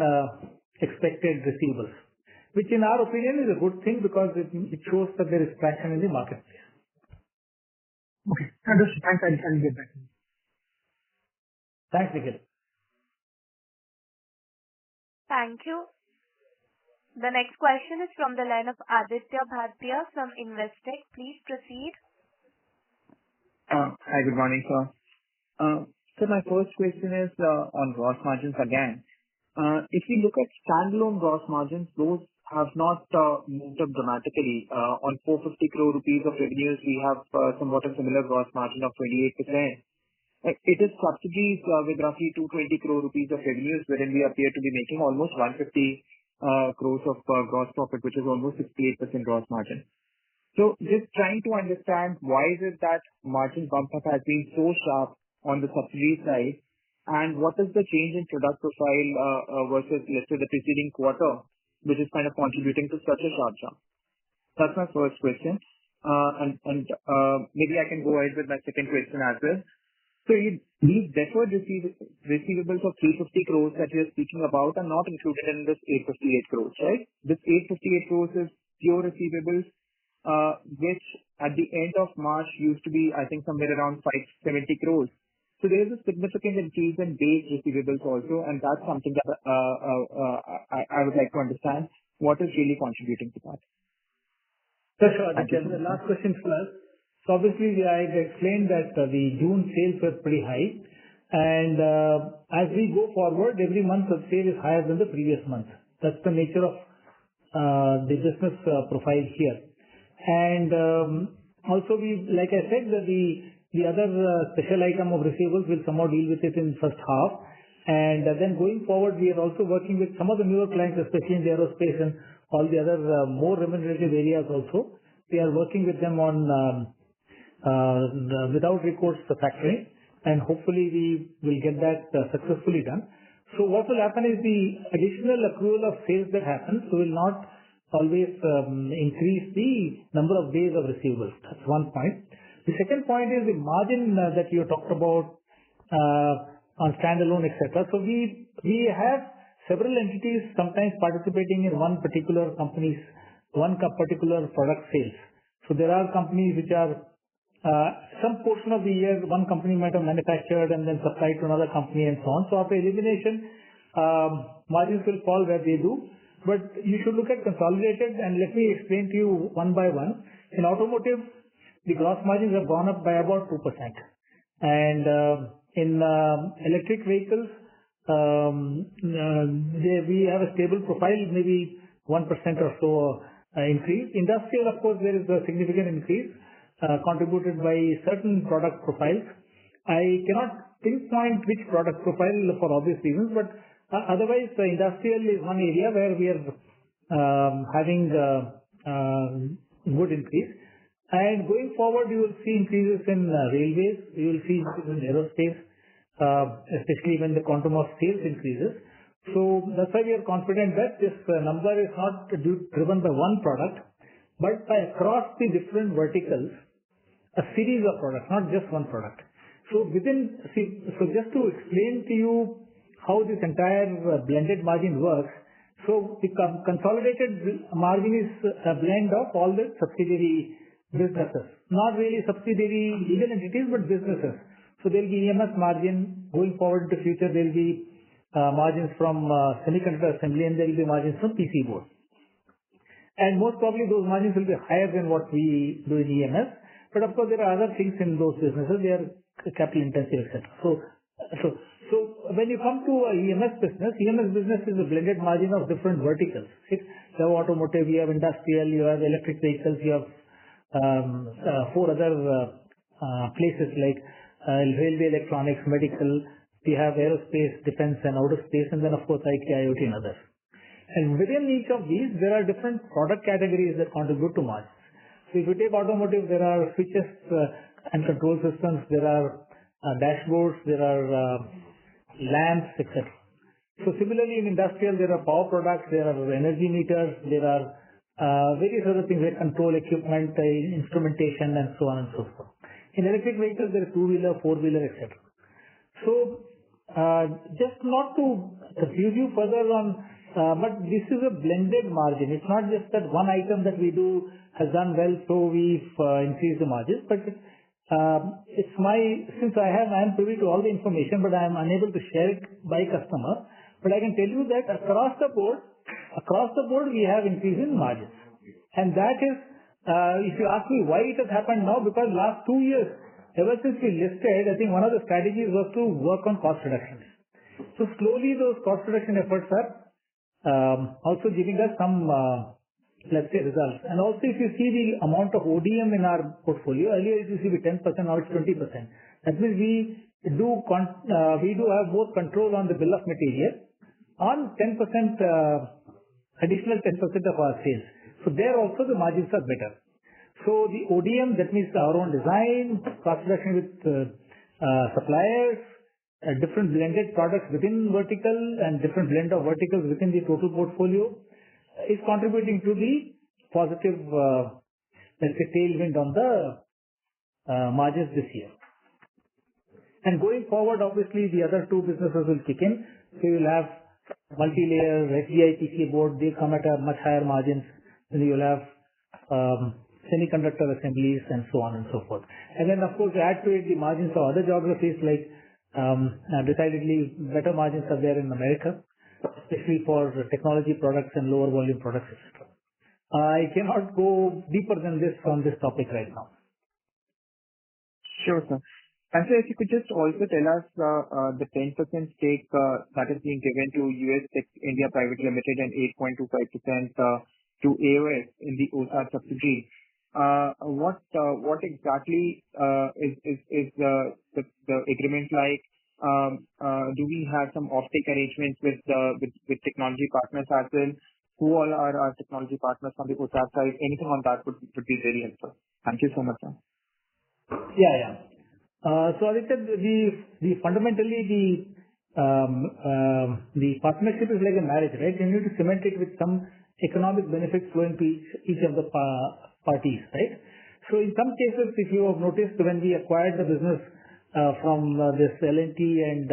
expected receivables, which in our opinion is a good thing because it shows that there is traction in the marketplace. Okay, understood. Thanks. I'll get back. Thanks, Nikhil. Thank you. The next question is from the line of Aditya Bhartia from Investec. Please proceed. Hi, good morning, sir. So my first question is on gross margins again. If we look at standalone gross margins, those have not moved up dramatically. On 450 crore rupees of revenues, we have somewhat a similar gross margin of 28%. It is subsidies with roughly 220 crore rupees of revenues, wherein we appear to be making almost 150 crores of gross profit, which is almost 68% gross margin. So just trying to understand why is it that margin bump up has been so sharp on the subsidy side, and what is the change in product profile versus, let's say, the preceding quarter, which is kind of contributing to such a sharp jump? That's my first question. Maybe I can go ahead with my second question as well. So these deferred receivables of 350 crores that you're speaking about are not included in this 858 crores, right? This 858 crores is pure receivables, which at the end of March used to be, I think, somewhere around 570 crores. So there is a significant increase in base receivables also, and that's something that I would like to understand. What is really contributing to that? Sure. The last question first. So obviously, I explained that the June sales were pretty high, and as we go forward, every month the sale is higher than the previous month. That's the nature of the business profile here. And also, like I said, the other special item of receivables will somehow deal with it in first half. And then going forward, we are also working with some of the newer clients, especially in the aerospace and all the other more remunerative areas also. We are working with them on without recourse factoring, and hopefully we will get that successfully done. So what will happen is the additional accrual of sales that happens will not always increase the number of days of receivables. That's one point. The second point is the margin that you talked about on standalone, etc. So we have several entities sometimes participating in one particular company's particular product sales. So there are companies which are some portion of the year one company might have manufactured and then supplied to another company and so on. So after elimination, margins will fall where they do. But you should look at consolidated, and let me explain to you one by one. In automotive, the gross margins have gone up by about 2%. And in electric vehicles, we have a stable profile, maybe 1% or so increase. Industrial, of course, there is a significant increase contributed by certain product profiles. I cannot pinpoint which product profile for obvious reasons, but otherwise, industrial is one area where we are having good increase. And going forward, you will see increases in railways, you will see increases in aerospace, especially when the quantum of sales increases. So that's why we are confident that this number is not driven by one product, but by across the different verticals, a series of products, not just one product. So just to explain to you how this entire blended margin works, so the consolidated margin is a blend of all the subsidiary businesses, not really subsidiary legal entities, but businesses. So there will be EMS margin going forward in the future. There will be margins from semiconductor assembly, and there will be margins from PC board. And most probably those margins will be higher than what we do in EMS. But of course, there are other things in those businesses. They are capital intensive, etc. So when you come to a EMS business is a blended margin of different verticals. You have automotive, you have industrial, you have electric vehicles, you have four other places like railway, electronics, medical. We have aerospace, defense, and outer space, and then of course IT, IoT, and others. And within each of these, there are different product categories that contribute to margins. So if you take automotive, there are switches and control systems, there are dashboards, there are lamps, etc. So similarly, in industrial, there are power products, there are energy meters, there are various other things like control equipment, instrumentation, and so on and so forth. In electric vehicles, there is two-wheeler, four-wheeler, etc. So just not to confuse you further on, but this is a blended margin. It's not just that one item that we do has done well, so we've increased the margins. But since I am privy to all the information, but I am unable to share it by customer. But I can tell you that across the board, we have increase in margins. And that is, if you ask me why it has happened now, because last 2 years, ever since we listed, I think one of the strategies was to work on cost reductions. So slowly those cost reduction efforts are also giving us some, let's say, results. And also if you see the amount of ODM in our portfolio, earlier it used to be 10%, now it's 20%. That means we do have more control on the bill of material on 10%, additional 10% of our sales. So there also the margins are better. So the ODM, that means our own design, cost reduction with suppliers, different blended products within vertical and different blend of verticals within the total portfolio is contributing to the positive, let's say, tailwind on the margins this year. And going forward, obviously, the other two businesses will kick in. So you will have multi-layer HDI PCB board. They come at a much higher margins. Then you will have semiconductor assemblies and so on and so forth. And then, of course, add to it the margins of other geographies like decidedly better margins are there in America, especially for technology products and lower volume products, etc. I cannot go deeper than this on this topic right now. Sure, sir. And so if you could just also tell us the 10% stake that is being given to US Tech India Private Limited and 8.25% to AOS in the OSAT subsidiary. What exactly is the agreement like? Do we have some offtake arrangements with technology partners as well? Who all are our technology partners on the OSAT side? Anything on that would be very helpful. Thank you so much, sir. Yeah. So as I said, fundamentally the partnership is like a marriage, right? You need to cement it with some economic benefits flowing to each of the parties, right? So in some cases, if you have noticed, when we acquired the business from this L&T and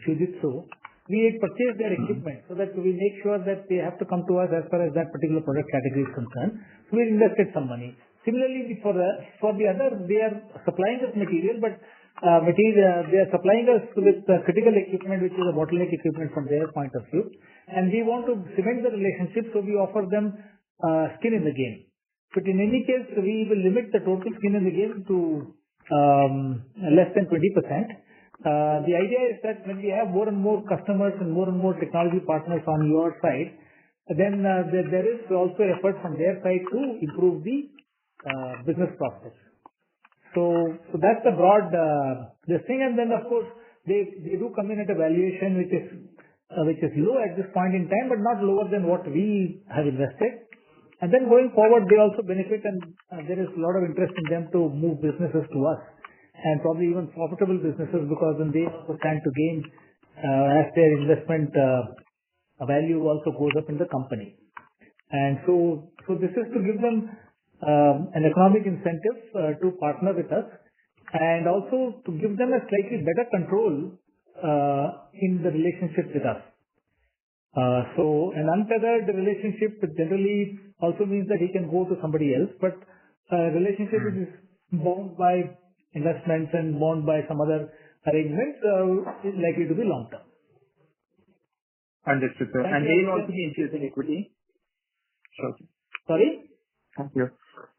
Fujitsu, we had purchased their equipment so that we make sure that they have to come to us as far as that particular product category is concerned. So we invested some money. Similarly, for the other, they are supplying us material, but they are supplying us with critical equipment, which is a bottleneck equipment from their point of view. And we want to cement the relationship, so we offer them skin in the game. But in any case, we will limit the total skin in the game to less than 20%. The idea is that when we have more and more customers and more technology partners on your side, then there is also effort from their side to improve the business process. So that's the broad this thing. And then of course they do come in at a valuation which is low at this point in time, but not lower than what we have invested. And then going forward, they also benefit, and there is a lot of interest in them to move businesses to us, and probably even profitable businesses, because then they also stand to gain as their investment value also goes up in the company. And so this is to give them an economic incentive to partner with us, and also to give them a slightly better control in the relationship with us. So an untethered relationship generally also means that he can go to somebody else, but a relationship which is bound by investments and bound by some other arrangements is likely to be long term. Understood, sir. And they will also be infusing equity? Sure. Sorry? Thank you.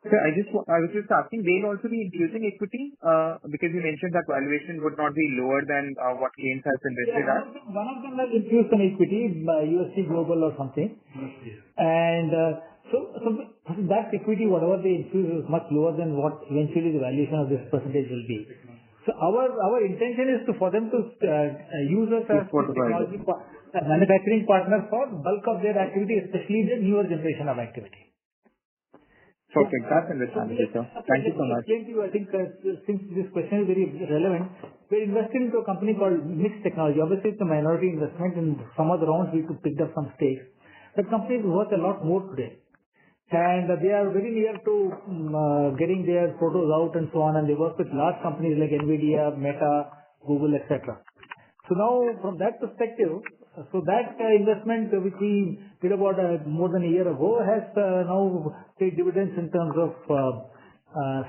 Sir, I was just asking, they will also be infusing equity because you mentioned that valuation would not be lower than what Kaynes has invested at. One of them has infused some equity, USC Global or something. And so that equity, whatever they infuse, is much lower than what eventually the valuation of this percentage will be. So our intention is for them to use us as technology manufacturing partner for bulk of their activity, especially the newer generation of activity. Perfect. That's understandable, sir. Thank you so much. I think since this question is very relevant, we're investing into a company called Kaynes Technology. Obviously, it's a minority investment. In some of the rounds, we could pick up some stakes. The company is worth a lot more today. And they are very near to getting their photos out and so on. And they work with large companies like NVIDIA, Meta, Google, etc. So now, from that perspective, that investment which we did about more than a year ago has now paid dividends in terms of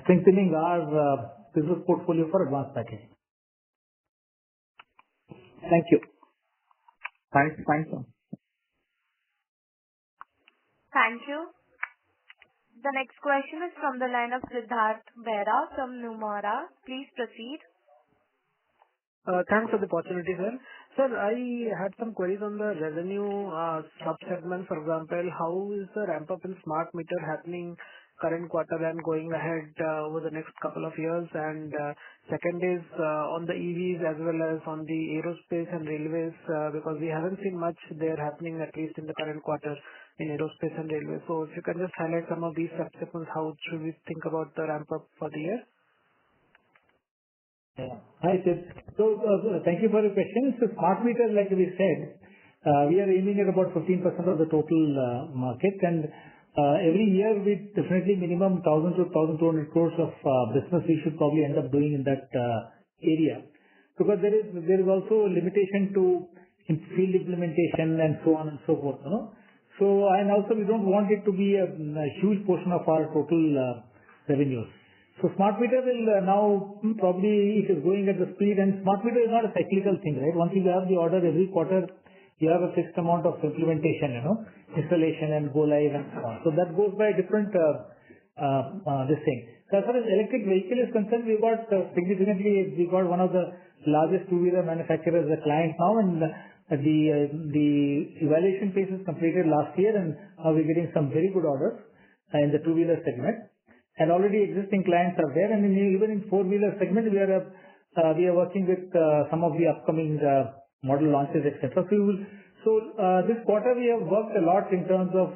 strengthening our business portfolio for advanced packaging. Thank you. Thanks, sir. Thank you. The next question is from the line of Siddharth Behra from Nomura. Please proceed. Thanks for the opportunity, sir. Sir, I had some queries on the revenue sub-segment. For example, how is the ramp-up in smart meter happening current quarter and going ahead over the next couple of years? And second is on the EVs as well as on the aerospace and railways, because we haven't seen much there happening, at least in the current quarter in aerospace and railways. So if you can just highlight some of these sub-segments, how should we think about the ramp-up for the year? Yeah. Hi, Sid. So thank you for your question. So smart meter, like we said, we are aiming at about 15% of the total market, and every year with definitely minimum 1,000 to 1,200 crores of business we should probably end up doing in that area, because there is also a limitation to field implementation and so on and so forth. So, and also we don't want it to be a huge portion of our total revenues. So smart meter will now probably it is going at the speed, and smart meter is not a cyclical thing, right? Once you have the order every quarter, you have a fixed amount of implementation, installation and go live and so on. So that goes by different this thing. So as far as electric vehicle is concerned, we got one of the largest two-wheeler manufacturers as a client now, and the evaluation phase is completed last year, and now we're getting some very good orders in the two-wheeler segment. And already existing clients are there, and even in four-wheeler segment, we are working with some of the upcoming model launches, etc. So this quarter we have worked a lot in terms of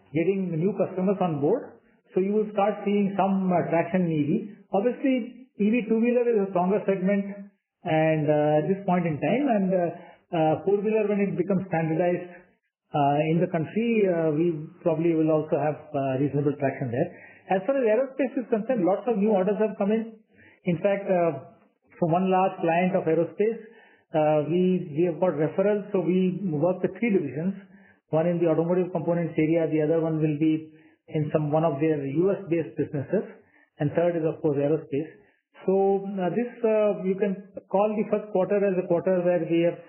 getting new customers on board. So you will start seeing some traction in EV. Obviously, EV two-wheeler is a stronger segment, and at this point in time, and four-wheeler, when it becomes standardized in the country, we probably will also have reasonable traction there. As far as aerospace is concerned, lots of new orders have come in. In fact, for one large client of aerospace, we have got referrals. So we work with three divisions. One in the automotive components area, the other one will be in one of their US-based businesses, and third is of course aerospace. So this you can call the first quarter as a quarter where we have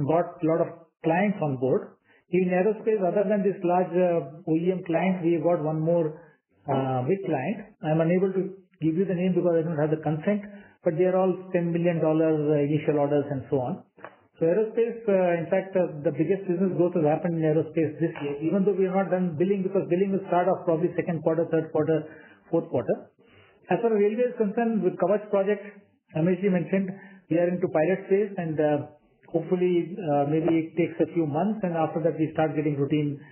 got a lot of clients on board. In aerospace, other than this large OEM client, we have got one more big client. I'm unable to give you the name because I don't have the consent, but they are all $10 million initial orders and so on. So aerospace, in fact, the biggest business growth has happened in aerospace this year, even though we have not done billing, because billing will start off probably second quarter, third quarter, fourth quarter. As far as railway is concerned, with Kavach project, MSG mentioned, we are into pilot phase, and hopefully maybe it takes a few months, and after that we start getting routine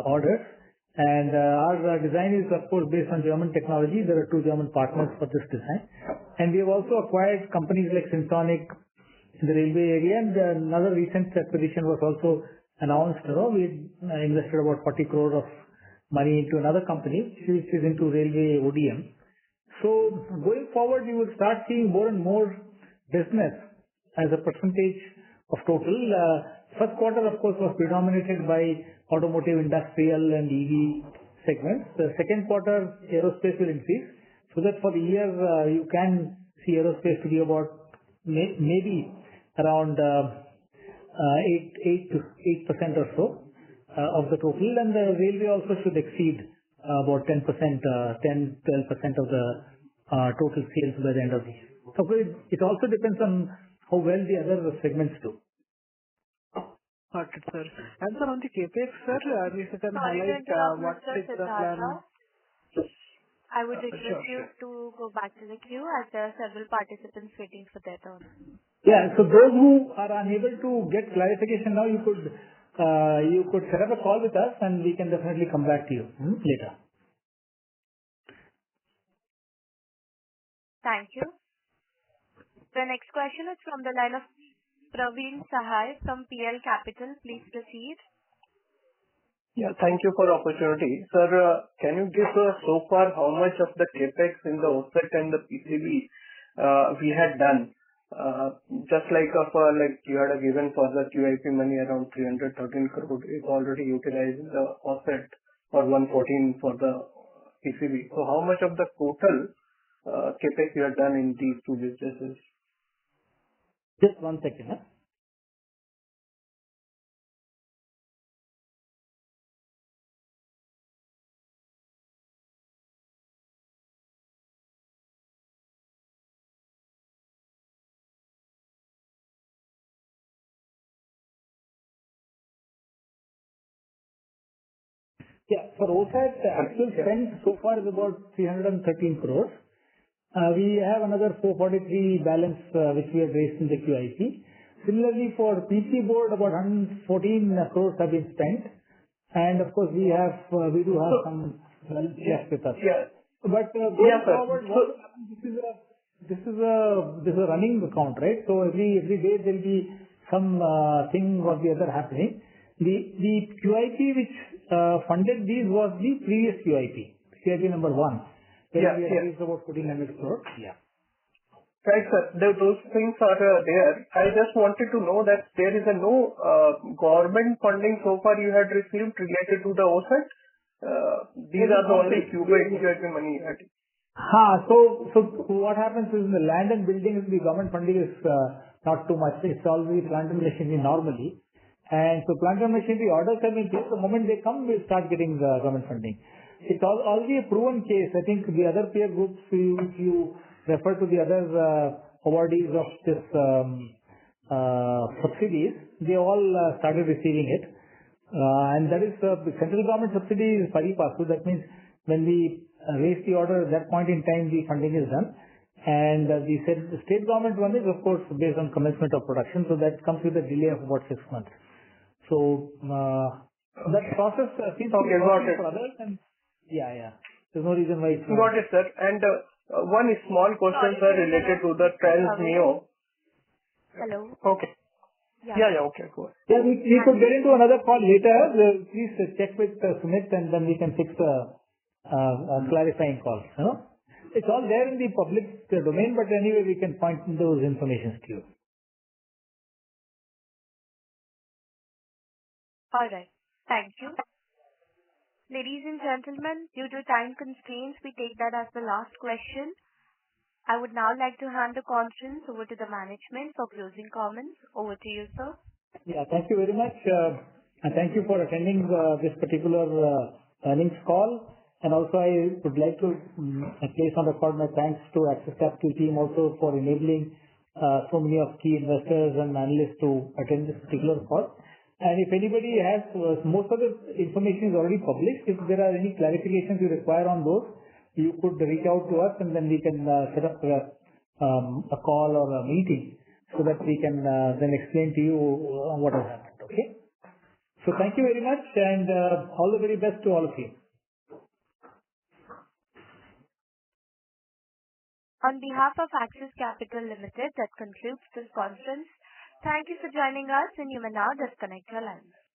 orders. And our design is of course based on German technology. There are two German partners for this design, and we have also acquired companies like Syntonic in the railway area, and another recent acquisition was also announced. We invested about 40 crore of money into another company which is into railway ODM. So going forward, you will start seeing more and more business as a percentage of total. First quarter, of course, was predominated by automotive, industrial, and EV segments. The second quarter, aerospace will increase, so that for the year you can see aerospace to be about maybe around 8% or so of the total, and the railway also should exceed about 10%, 10-12% of the total sales by the end of the year. So it also depends on how well the other segments do. Okay, sir. And sir, on the CapEx, sir, if you can highlight what is the plan? I would request you to go back to the queue, as there are several participants waiting for their turn. Yeah, so those who are unable to get clarification now, you could set up a call with us, and we can definitely come back to you later. Thank you. The next question is from the line of Praveen Sahai from PL Capital. Please proceed. Yeah, thank you for the opportunity. Sir, can you give us so far how much of the capex in the OSAT and the PCB we had done? Just like you had given for the QIP money around 313 crore is already utilized in the OSAT, or 114 for the PCB. So how much of the total capex you have done in these two businesses? Just 1 second. Yeah. For OSAT, the actual spend so far is about 313 crores. We have another 443 balance, which we have raised in the QIP. Similarly, for PC board, about 114 crores have been spent. And of course, we do have some balance left with us. Yeah. But going forward, what will happen, this is a running account, right? So every day there will be some thing or the other happening. The QIP which funded these was the previous QIP number 1. Where we have raised about 1,400 crores. Yeah. Right, sir. Those things are there. I just wanted to know that there is no government funding so far you had received related to the OSAT. These are the only QIP money. So what happens is in the land and buildings, the government funding is not too much. It's always plant and machinery normally. And so plant and machinery orders have been placed. The moment they come, we'll start getting government funding. It's already a proven case. I think the other peer groups, if you refer to the other awardees of this subsidies, they all started receiving it. And that is the central government subsidy is pari passu. That means when we raise the order at that point in time, the funding is done. And the state government one is, of course, based on commencement of production. So that comes with a delay of about 6 months. So that process seems to be working for others. And yeah. There's no reason why it's not. Got it, sir. And one small question, sir, related to the Trans Neo. Hello. Okay. Yeah. Okay, go ahead. Yeah, we could get into another call later. Please check with Sumit and then we can fix a clarifying call. It's all there in the public domain, but anyway, we can point those information to you. All right. Thank you. Ladies and gentlemen, due to time constraints, we take that as the last question. I would now like to hand the conference over to the management for closing comments. Over to you, sir. Yeah, thank you very much. And thank you for attending this particular earnings call. And also I would like to place on record my thanks to Axis Capital team also for enabling so many of key investors and analysts to attend this particular call. And if anybody has, most of the information is already published. If there are any clarifications you require on those, you could reach out to us and then we can set up a call or a meeting so that we can then explain to you what has happened. Okay. So thank you very much and all the very best to all of you. On behalf of Axis Capital Limited, that concludes this conference. Thank you for joining us and you may now disconnect your lines.